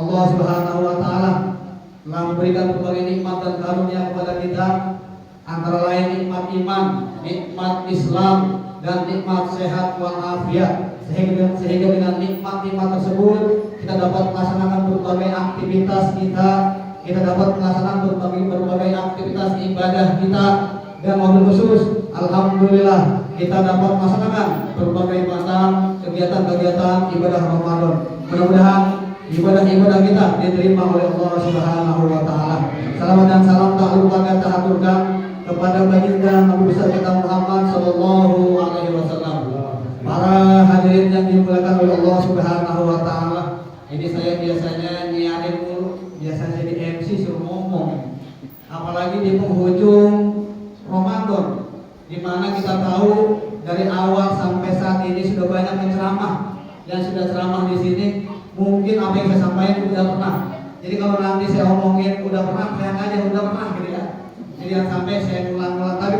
Allah Subhanahu wa taala telah memberikan berbagai nikmat dan karunia kepada kita, antara lain nikmat iman, nikmat Islam, dan nikmat sehat walafiat. Sehingga dengan nikmat-nikmat tersebut kita dapat melaksanakan berbagai aktivitas kita dapat melaksanakan berbagai aktivitas ibadah kita, dan wabil khusus alhamdulillah kita dapat melaksanakan berbagai macam kegiatan-kegiatan ibadah Ramadan. Mudah-mudahan ibadah-ibadah kita diterima oleh Allah Subhanahu wa taala. Salam dan salam tak lupa kita aturkan kepada baginda Nabi besar kita Muhammad sallallahu alaihi wasallam. Para hadirin yang dimuliakan oleh Allah Subhanahu wa taala, ini saya biasanya nyiarin mulu, biasanya jadi MC suruh ngomong. Apalagi di penghujung Ramadan, di mana kita tahu dari awal sampai saat ini sudah banyak penceramah yang sudah ceramah di sini. Mungkin apa yang saya sampaikan udah pernah. Jadi kalau nanti saya omongin udah pernah, kayak aja udah pernah gitu ya. Jadi yang sampai saya ulang-ulang. Tapi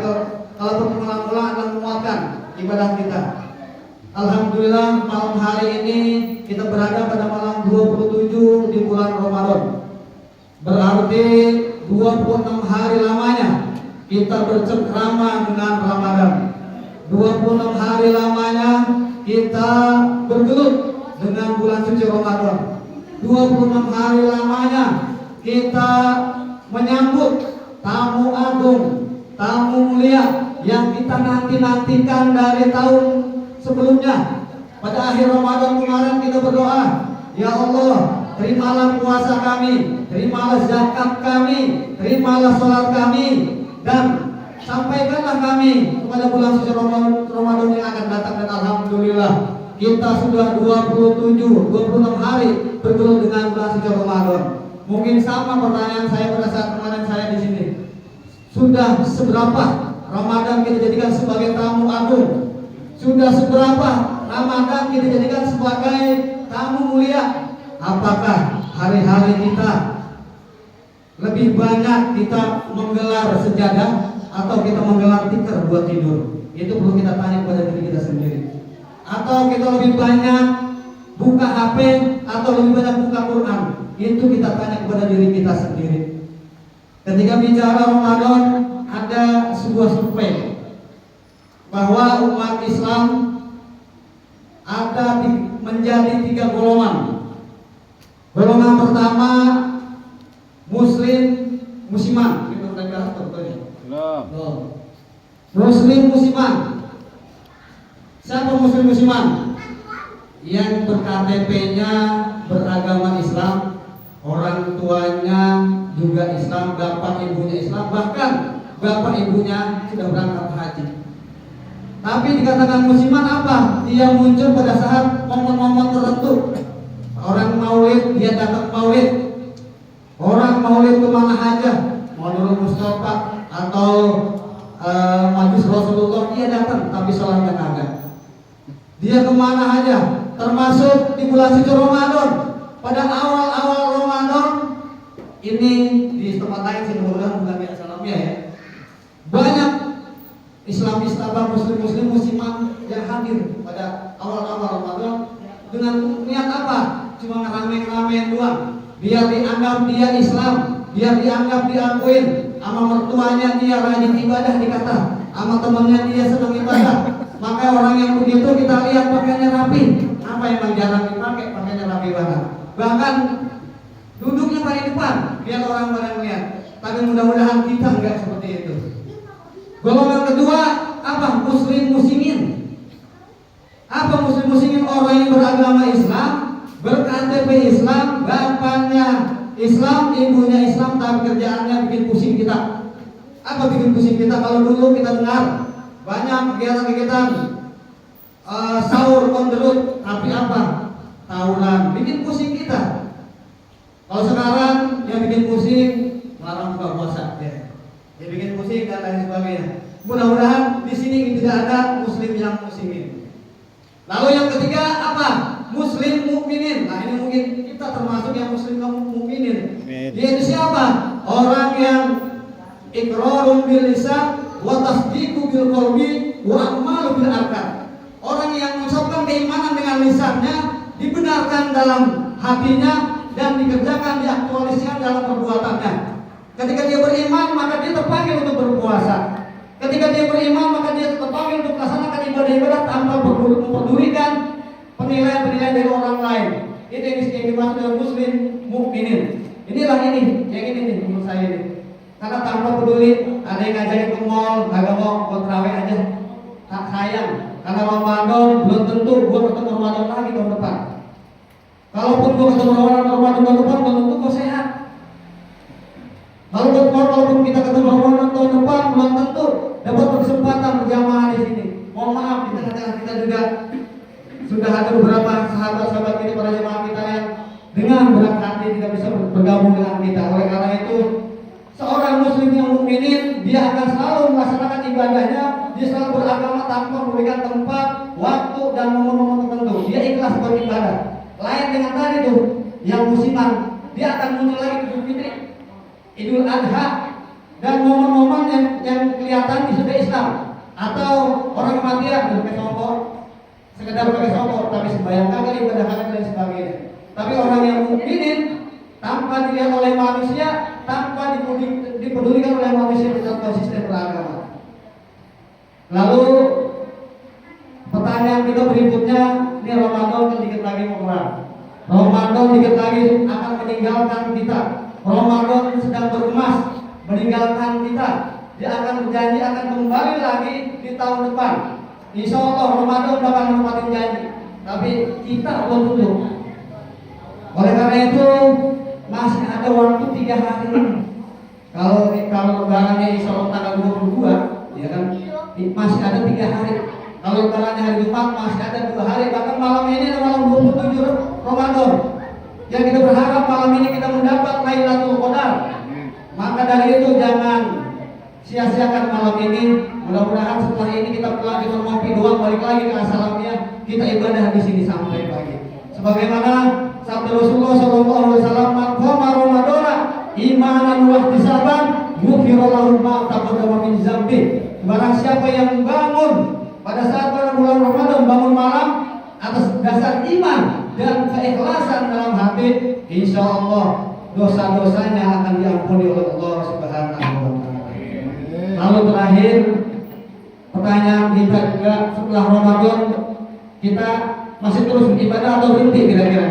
kalau pengulang-ulang akan menguatkan ibadah kita. Alhamdulillah malam hari ini kita berada pada malam 27 di bulan Ramadan. Berarti 26 hari lamanya kita bercengkrama dengan Ramadan. 26 hari lamanya kita bergelut dengan bulan suci Ramadan. 26 hari lamanya kita menyambut tamu agung, tamu mulia yang kita nanti-nantikan dari tahun sebelumnya. Pada akhir Ramadan kemarin kita berdoa, ya Allah, terimalah puasa kami, terimalah zakat kami, terimalah sholat kami, dan sampaikanlah kami kepada bulan suci Ramadan yang akan datang. Dan alhamdulillah kita sudah 26 hari bergelut dengan bulan suci Ramadan. Mungkin sama pertanyaan saya pada saat kemarin saya di sini. Sudah seberapa Ramadan kita jadikan sebagai tamu agung? Sudah seberapa Ramadan kita jadikan sebagai tamu mulia? Apakah hari-hari kita lebih banyak kita menggelar sejadah atau kita menggelar tikar buat tidur? Itu perlu kita tanya kepada diri kita sendiri. Atau kita lebih banyak buka HP atau lebih banyak buka Quran? Itu kita tanya kepada diri kita sendiri. Ketika bicara Ramadan, ada sebuah survei bahwa umat Islam ada menjadi 3 golongan. Golongan pertama Muslim musiman. Itu udah bahas sebetulnya. Muslim musiman. Siapa Muslim musiman? Yang berKTP-nya beragama Islam, orang tuanya juga Islam, bapak ibunya Islam, bahkan bapak ibunya sudah berangkat haji. Tapi dikatakan musiman apa? Dia muncul pada saat momen-momen tertentu. Orang maulid, dia datang maulid. Orang maulid kemana aja, Maulid Mustafa atau Majlis Rasulullah, dia datang, tapi sholatnya kagak. Dia kemana aja, termasuk di bulan suci Ramadan. Pada awal-awal Ramadan ini di tempat lain sih, mudah-mudahan bukan di Assalamia ya, banyak Islamis atau muslim musiman yang hadir pada awal-awal Ramadan dengan niat apa? Cuma ngerame-ngeramein doang, biar dianggap dia Islam, biar dianggap diakuin, sama mertuanya dia rajin ibadah dikata, sama temannya dia senang ibadah. Maka orang yang begitu kita lihat pakaiannya rapi. Apa yang jarang dipakai, pakaiannya rapi banget. Bahkan duduknya paling depan, biar orang pada lihat. Tapi mudah-mudahan kita enggak seperti itu. Golongan kedua apa? Muslim musimin. Apa muslim musimin? Orang yang beragama Islam, berKTP Islam, bapaknya Islam, ibunya Islam, tapi kerjaannya bikin pusing kita. Apa bikin pusing kita? Kalau dulu kita dengar banyak kegiatan-kegiatan sahur on the road, tapi apa? Tawuran, bikin pusing kita. Kalau sekarang yang bikin pusing larang buka puasa, ya bikin pusing dan lain sebagainya. Mudah-mudahan di sini tidak ada muslim yang musimin. Lalu yang ketiga apa? Muslim mukminin. Nah ini mungkin kita termasuk yang muslim mukminin. Yaitu siapa? Orang yang iqrarun bil lisan wa tasdiqu bil qalbi wa amalu bil arkan. Orang yang mengucapkan keimanan dengan lisannya, dibenarkan dalam hatinya dan dikerjakan, diaktualisasikan dalam perbuatannya. Ketika dia beriman, maka dia terpanggil untuk berpuasa. Ketika dia beriman, maka dia terpanggil untuk melaksanakan ibadah-ibadah tanpa memperdulikan penilaian-penilaian dari orang lain. Itu yang dimaksud dengan muslim mukminin. Inilah ini, yang ini nih menurut saya ini. Karena tanpa peduli, ada yang ngajakin ke mall, agak mau buat terawih aja, tak sayang. Karena Ramadan belum tentu gue ketemu Ramadan lagi tahun depan. Kalaupun gue ketemu Ramadan tahun depan, belum tentu gue sehat. Walaupun kita ketemu Ramadan tahun depan, belum tentu dapat kesempatan berjamaah di sini. Mohon maaf, di tengah-tengah kita juga sudah ada beberapa sahabat-sahabat kita, para jemaah kita yang dengan berat hati tidak bisa bergabung dengan kita. Oleh karena itu, seorang muslim yang mukminin, dia akan selalu melaksanakan ibadahnya, dia selalu beragama tanpa memberikan tempat, waktu, dan momen-momen tertentu. Dia ikhlas beribadah. Lain dengan tadi tuh, yang musiman, dia akan muncul lagi Idul Fitri, Idul Adha, dan momen-momen yang kelihatan di sudah Islam. Atau orang kematian, pakai songkok, sekedar pakai songkok, tapi sembahyang kali ibadah kali dan sebagainya. Tapi orang yang mukminin, tanpa dilihat oleh manusia, tanpa dipedulikan oleh manusia, tetap konsisten beragama. Lalu pertanyaan kita berikutnya, ini Ramadan kan dikit lagi mau kelar. Ramadan dikit lagi akan meninggalkan kita. Ramadan sedang berkemas meninggalkan kita. Dia akan berjanji akan kembali lagi di tahun depan. Insya Allah Ramadan bakal menempatin janji. Tapi kita belum tentu. Oleh karena itu masih ada waktu 3 hari. Kalau lebarannya insya Allah tanggal 22, ya kan, masih ada 3 hari. Kalau lebarannya hari Jumat masih ada 2 hari. Bahkan malam ini adalah malam 27 Ramadan. Yang kita berharap malam ini kita mendapat Lailatul Qadar. Maka dari itu jangan sia-siakan malam ini. Mudah-mudahan setelah ini kita pulang, kita ngopi doang, balik lagi ke asalamnya, kita ibadah di sini sampai pagi. Sebagaimana sabda Rasulullah SAW, "Man qama Ramadana imanan wa ihtisaban, ghufira lahu ma taqaddama min dzambi." Barang siapa yang bangun pada saat bulan Ramadan, bangun malam atas dasar iman dan keikhlasan dalam hati, insya Allah dosa-dosanya akan diampuni oleh Allah Subhanahu wa Ta'ala. Lalu terakhir, pertanyaan kita juga, setelah Ramadan kita masih terus beribadah atau berhenti kira-kira?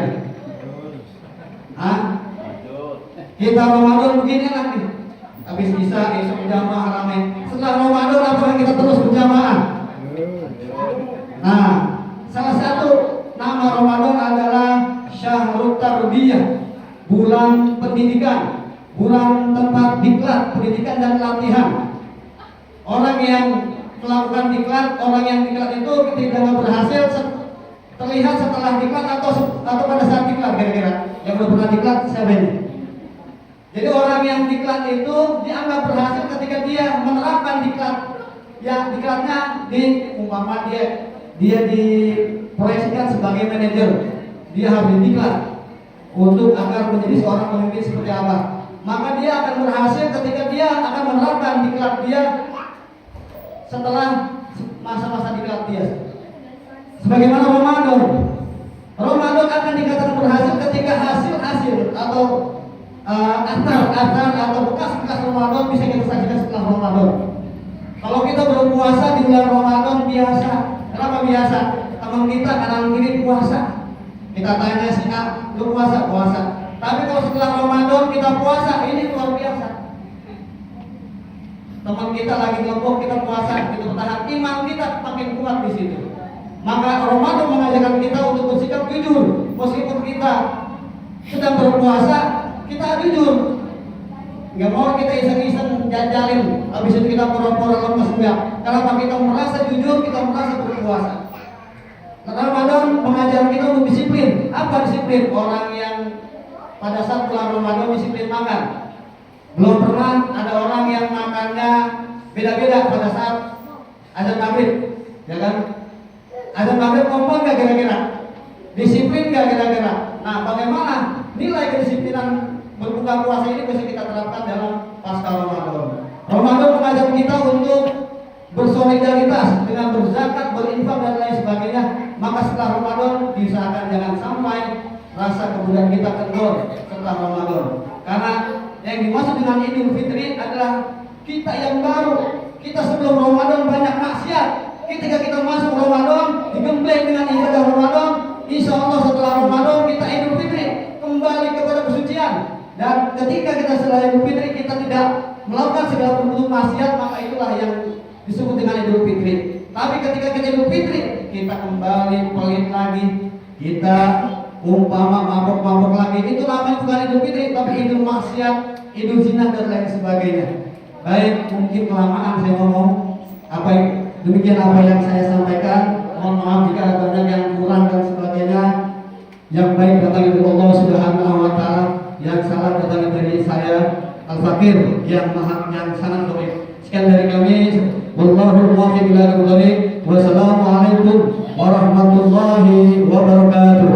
Kita Ramadan begini lagi, habis bisa esok berjamaah ramai. Setelah Ramadan apakah kita terus berjamaah? Nah, salah satu nama Ramadan adalah Syahrul Tarbiyah, bulan pendidikan, bulan tempat diklat, pendidikan dan latihan. Orang yang melakukan diklat, orang yang diklat itu ketika berhasil terlihat setelah diklat atau pada saat diklat, kira-kira yang belum pernah diklat siapa ini? Jadi orang yang diklat itu dianggap berhasil ketika dia menerapkan diklat. Ya, diklatnya di umpama dia diproyeksikan sebagai manajer, dia harus diklat untuk agar menjadi seorang pemimpin seperti apa. Maka dia akan berhasil ketika dia akan menerapkan diklat dia setelah masa-masa diklat dia. Sebagaimana Ramadan akan dikatakan berhasil ketika hasil-hasil atau asar atau bekas-bekas Ramadan bisa kita saksikan setelah Ramadan. Kalau kita berpuasa di bulan Ramadan biasa, kenapa biasa? Teman kita kanan kiri puasa, kita tanya sih, lu puasa? Tapi kalau setelah Ramadan kita puasa, ini luar biasa. Teman kita lagi kelompok, kita puasa, kita bertahan, iman kita makin kuat di situ. Maka Ramadan mengajarkan kita untuk bersikap jujur, meskipun kita sedang berpuasa, kita jujur. Gak mau kita iseng-iseng jajalin, habis itu kita pura-pura lemes, enggak. Karena kita merasa jujur, kita merasa berpuasa. Ramadan mengajar kita untuk disiplin. Apa disiplin? Orang yang pada saat bulan Ramadan disiplin makan. Belum pernah ada orang yang makannya beda-beda pada saat azan maghrib, ya kan? Azan maghrib kompak nggak kira-kira? Disiplin nggak kira-kira? Nah, bagaimana nilai kedisiplinan berbuka puasa ini bisa kita terapkan dalam pasca Ramadan? Ramadan mengajar kita untuk bersolidaritas dengan berzakat, berinfak dan lain sebagainya. Maka setelah Ramadan diusahakan jangan sampai rasa kebudayaan kita kendor setelah Ramadan. Karena yang dimaksud dengan Idul Fitri adalah kita yang baru. Kita sebelum Ramadan banyak maksiat. Ketika kita masuk Ramadan digembleng dengan ibadah Ramadan, insya Allah setelah Ramadan kita Idul Fitri kembali kepada kesucian. Dan ketika kita setelah Idul Fitri kita tidak melakukan segala bentuk maksiat, maka itulah yang disebut dengan Idul Fitri. Tapi ketika kita Idul Fitri, kita kembali pelit lagi, kita umpama mabuk-mabuk lagi, itu namanya bukan Idul Fitri, tapi Idul maksiat, Idul zina dan lain sebagainya. Baik, mungkin kelamaan saya ngomong. Demikian apa yang saya sampaikan. Mohon maaf jika ada banyak yang kurang dan sebagainya. Yang baik datang dari Allah Subhanahu wa Ta'ala, yang salah datang dari saya Al-Fakir yang sangat baik. Sekian dari kami. Wallahu muwaffiq ila aqwamit. Wassalamualaikum warahmatullahi wabarakatuh.